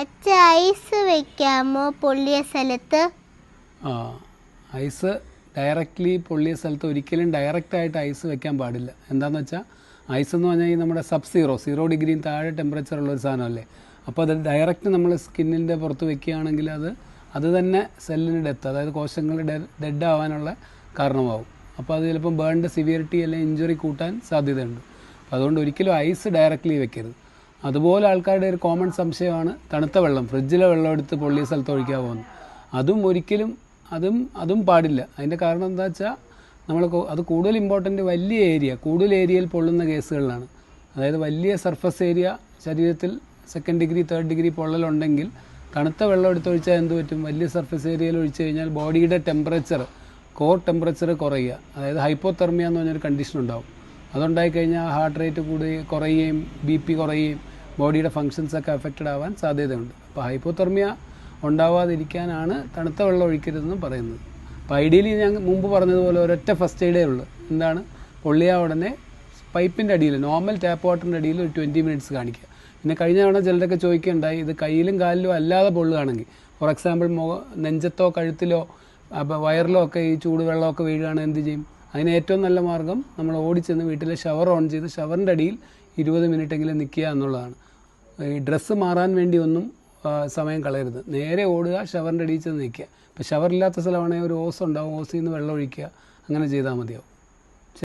Ice വെക്കാമോ പൊള്ളിയ സ്ഥലത്ത്? Ice directly പൊള്ളിയ സ്ഥലത്ത് ഒരിക്കലും ഡയറക്റ്റായിട്ട് ഐസ് വെക്കാൻ പാടില്ല. എന്താണെന്ന് വെച്ചാൽ ഐസ് എന്ന് പറഞ്ഞാൽ ഈ നമ്മുടെ സീറോ ഡിഗ്രിയും താഴെ ടെമ്പറേച്ചർ ഉള്ളൊരു സാധനമല്ലേ. അപ്പോൾ അത് ഡയറക്റ്റ് നമ്മൾ സ്കിന്നിൻ്റെ പുറത്ത് വെക്കുകയാണെങ്കിൽ അത് തന്നെ സെല്ലിന് ഡെത്ത്, അതായത് കോശങ്ങൾ ഡെഡ് ആവാനുള്ള കാരണമാവും. അപ്പോൾ അത് ചിലപ്പം ബേണിൻ്റെ സിവിയറിറ്റി അല്ലെങ്കിൽ ഇഞ്ചുറി കൂട്ടാൻ സാധ്യതയുണ്ട്. അപ്പോൾ അതുകൊണ്ട് ഒരിക്കലും ഐസ് ഡയറക്റ്റ്ലി വെക്കരുത്. അതുപോലെ ആൾക്കാരുടെ ഒരു കോമൺ സംശയമാണ് തണുത്ത വെള്ളം, ഫ്രിഡ്ജിലെ വെള്ളം എടുത്ത് പൊള്ളിയ സ്ഥലത്ത് ഒഴിക്കാൻ പോകുന്നത്. അതും ഒരിക്കലും അതും പാടില്ല. അതിൻ്റെ കാരണം എന്താ വെച്ചാൽ അത് കൂടുതൽ ഇമ്പോർട്ടൻ്റ് കൂടുതൽ ഏരിയയിൽ പൊള്ളുന്ന കേസുകളിലാണ്. അതായത് വലിയ സർഫസ് ഏരിയ ശരീരത്തിൽ സെക്കൻഡ് ഡിഗ്രി തേർഡ് ഡിഗ്രി പൊള്ളലുണ്ടെങ്കിൽ തണുത്ത വെള്ളം എടുത്തൊഴിച്ചാൽ എന്ത് പറ്റും? വലിയ സർഫസ് ഏരിയയിൽ ഒഴിച്ചു കഴിഞ്ഞാൽ ബോഡിയുടെ കോർ ടെമ്പറേച്ചർ കുറയുക, അതായത് ഹൈപ്പോതെർമിയ എന്ന് പറഞ്ഞൊരു കണ്ടീഷൻ ഉണ്ടാവും. അതുണ്ടായിക്കഴിഞ്ഞാൽ ഹാർട്ട് റേറ്റ് കുറയുകയും BP കുറയുകയും ബോഡിയുടെ ഫങ്ഷൻസൊക്കെ അഫക്റ്റഡ് ആവാൻ സാധ്യതയുണ്ട്. അപ്പോൾ ഹൈപ്പോതെർമിയ ഉണ്ടാവാതിരിക്കാനാണ് തണുത്ത വെള്ളം ഒഴിക്കരുതെന്ന് പറയുന്നത്. അപ്പോൾ ഐഡിയലി ഞാൻ മുമ്പ് പറഞ്ഞതുപോലെ ഒരൊറ്റ ഫസ്റ്റ് എയ്ഡേ ഉള്ളൂ. എന്താണ്? പൊള്ളിയ ഉടനെ പൈപ്പിൻ്റെ അടിയിൽ, നോർമൽ ടാപ്പ് വാട്ടറിൻ്റെ അടിയിൽ ഒരു 20 മിനിറ്റ്സ് കാണിക്കുക. പിന്നെ കഴിഞ്ഞ തവണ ചിലരൊക്കെ ചോദിക്കുകയുണ്ടായി, ഇത് കയ്യിലും കാലിലും അല്ലാതെ പൊള്ളുകയാണെങ്കിൽ, ഫോർ എക്സാമ്പിൾ നെഞ്ചത്തോ കഴുത്തിലോ വയറിലോ ഒക്കെ ഈ ചൂടുവെള്ളമൊക്കെ വീഴുകയാണെങ്കിൽ എന്ത് ചെയ്യും? അതിന് ഏറ്റവും നല്ല മാർഗ്ഗം നമ്മൾ ഓടിച്ചെന്ന് വീട്ടിലെ ഷവർ ഓൺ ചെയ്ത് ഷവറിൻ്റെ അടിയിൽ 20 മിനിറ്റെങ്കിലും നിൽക്കുക എന്നുള്ളതാണ്. ഈ ഡ്രസ്സ് മാറാൻ വേണ്ടി ഒന്നും സമയം കളയരുത്. നേരെ ഓടുക, ഷവറിൻ്റെ അടിയിൽ ചെന്ന് നിൽക്കുക. ഇപ്പോൾ ഷവറില്ലാത്ത സ്ഥലമാണെങ്കിൽ ഒരു ഓസ് ഉണ്ടാവും, ഓസിൽ നിന്ന് വെള്ളം ഒഴിക്കുക, അങ്ങനെ ചെയ്താൽ മതിയാവും.